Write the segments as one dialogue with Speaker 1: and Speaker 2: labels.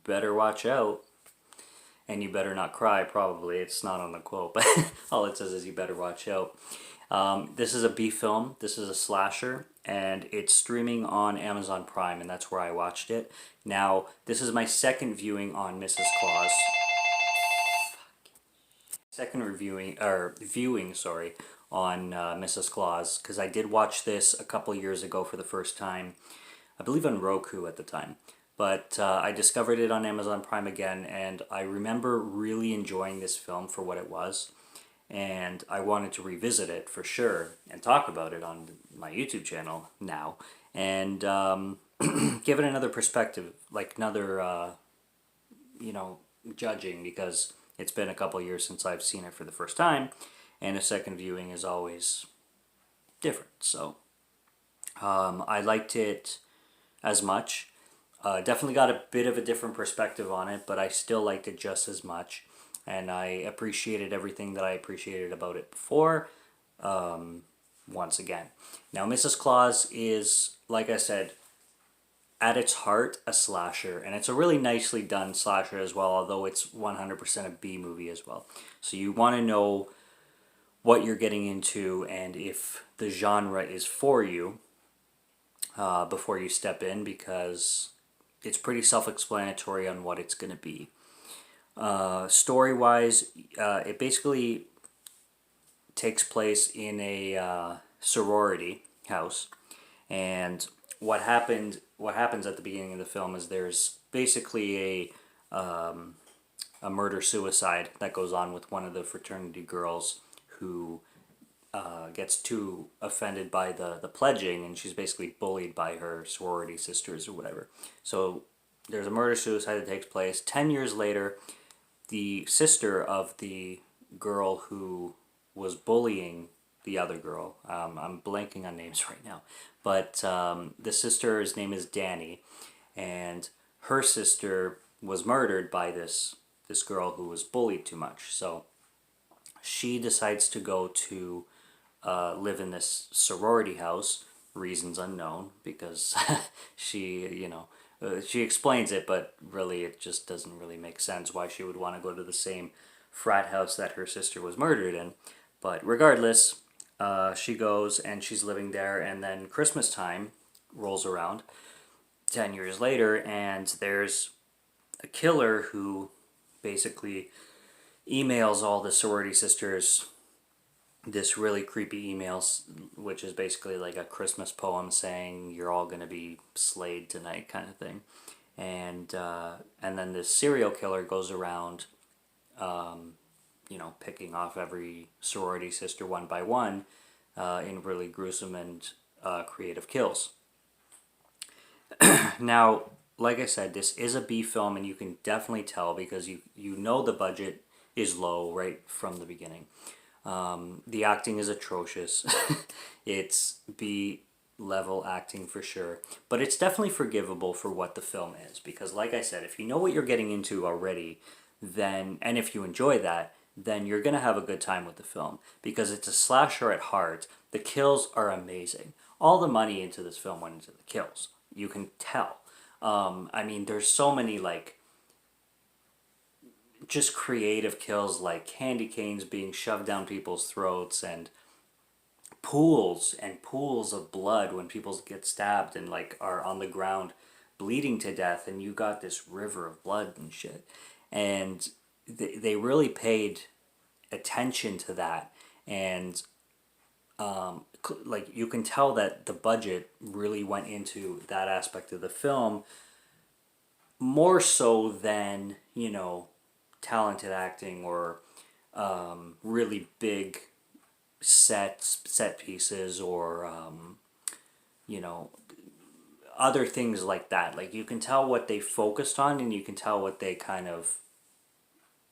Speaker 1: better watch out. And you better not cry, probably. It's not on the quote, but all it says is you better watch out. This is a B film. This is a slasher, and it's streaming on Amazon Prime, and that's where I watched it. Now, this is my second viewing on Mrs. Claus. Second reviewing, or viewing, sorry, on Mrs. Claus, because I did watch this a couple years ago for the first time. I believe on Roku at the time. But I discovered it on Amazon Prime again, and I remember really enjoying this film for what it was. And I wanted to revisit it for sure and talk about it on my YouTube channel now. And give it another perspective, like another, judging, because it's been a couple years since I've seen it for the first time. And a second viewing is always different. So I liked it as much. Definitely got a bit of a different perspective on it, but I still liked it just as much. And I appreciated everything that I appreciated about it before, once again. Now, Mrs. Claus is, like I said, at its heart, a slasher. And it's a really nicely done slasher as well, although it's 100% a B movie as well. So you want to know what you're getting into and if the genre is for you before you step in, because it's pretty self-explanatory on what it's going to be. Story-wise, it basically takes place in a sorority house, and what happens at the beginning of the film is there's basically a murder-suicide that goes on with one of the fraternity girls who gets too offended by the pledging, and she's basically bullied by her sorority sisters or whatever. So there's a murder-suicide that takes place. 10 years later, the sister of the girl who was bullying the other girl, I'm blanking on names right now, but the sister's name is Danny, and her sister was murdered by this girl who was bullied too much. So she decides to go to live in this sorority house, reasons unknown, because she explains it, but really it just doesn't really make sense why she would want to go to the same frat house that her sister was murdered in. But regardless, she goes and she's living there, and then Christmas time rolls around 10 years later, and there's a killer who basically emails all the sorority sisters this really creepy emails, which is basically like a Christmas poem saying you're all gonna be slayed tonight, kind of thing. And then this serial killer goes around, picking off every sorority sister one by one, in really gruesome and creative kills. Now, like I said, this is a B film, and you can definitely tell because you know the budget is low right from the beginning. The acting is atrocious. It's B level acting for sure, but it's definitely forgivable for what the film is, because like I said, if you know what you're getting into already, then, and if you enjoy that, then you're gonna have a good time with the film, because it's a slasher at heart. The kills are amazing. All the money into this film went into the kills. You can tell. There's so many just creative kills, like candy canes being shoved down people's throats, and pools of blood when people get stabbed and are on the ground bleeding to death, and you got this river of blood and shit. And they really paid attention to that, and you can tell that the budget really went into that aspect of the film more so than talented acting or really big set pieces, or other things like that. Like, you can tell what they focused on, and you can tell what they kind of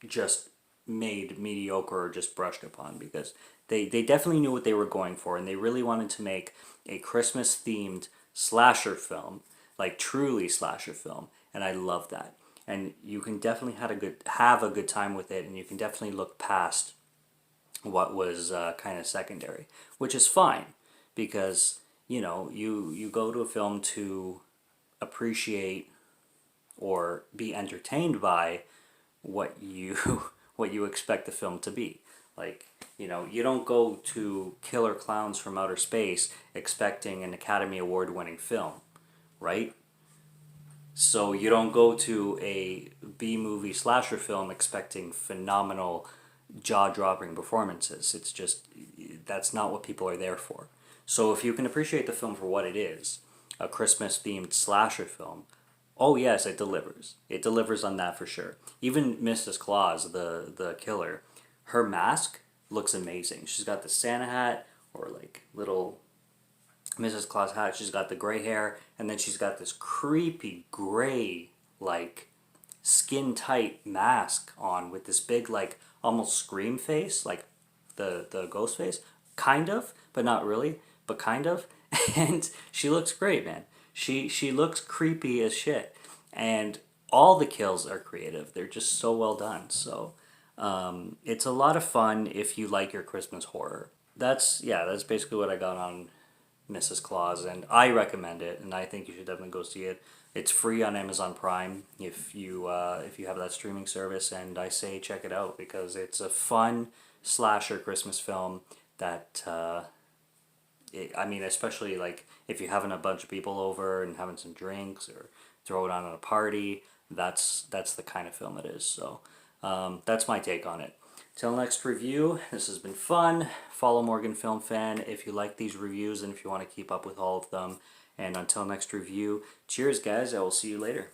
Speaker 1: just made mediocre or just brushed upon, because they definitely knew what they were going for, and they really wanted to make a Christmas themed slasher film, like truly slasher film, and I love that. And you can definitely have a good time with it, and you can definitely look past what was kind of secondary, which is fine, because you go to a film to appreciate or be entertained by what you what you expect the film to be. Like, you know, you don't go to Killer Clowns from Outer Space expecting an Academy Award winning film, right? So you don't go to a B movie slasher film expecting phenomenal jaw-dropping performances. It's just, that's not what people are there for. So if you can appreciate the film for what it is, a Christmas themed slasher film, oh yes, it delivers. It delivers on that for sure. Even Mrs. Claus, the killer, her mask looks amazing. She's got the Santa hat, or like little Mrs. Claus hat. She's got the gray hair, and then she's got this creepy gray, like skin tight mask on with this big, like almost scream face, like the ghost face, kind of, but not really, but kind of. And she looks great, man. She looks creepy as shit, and all the kills are creative. They're just so well done. So it's a lot of fun if you like your Christmas horror. That's basically what I got on Mrs. Claus, and I recommend it, and I think you should definitely go see it. It's free on Amazon Prime if you have that streaming service, and I say check it out because it's a fun slasher Christmas film that I mean, especially like if you're having a bunch of people over and having some drinks or throw it on at a party, that's the kind of film it is. So that's my take on it. Till next review, this has been fun. Follow Morgan Film Fan if you like these reviews and if you want to keep up with all of them. And until next review, cheers guys, I will see you later.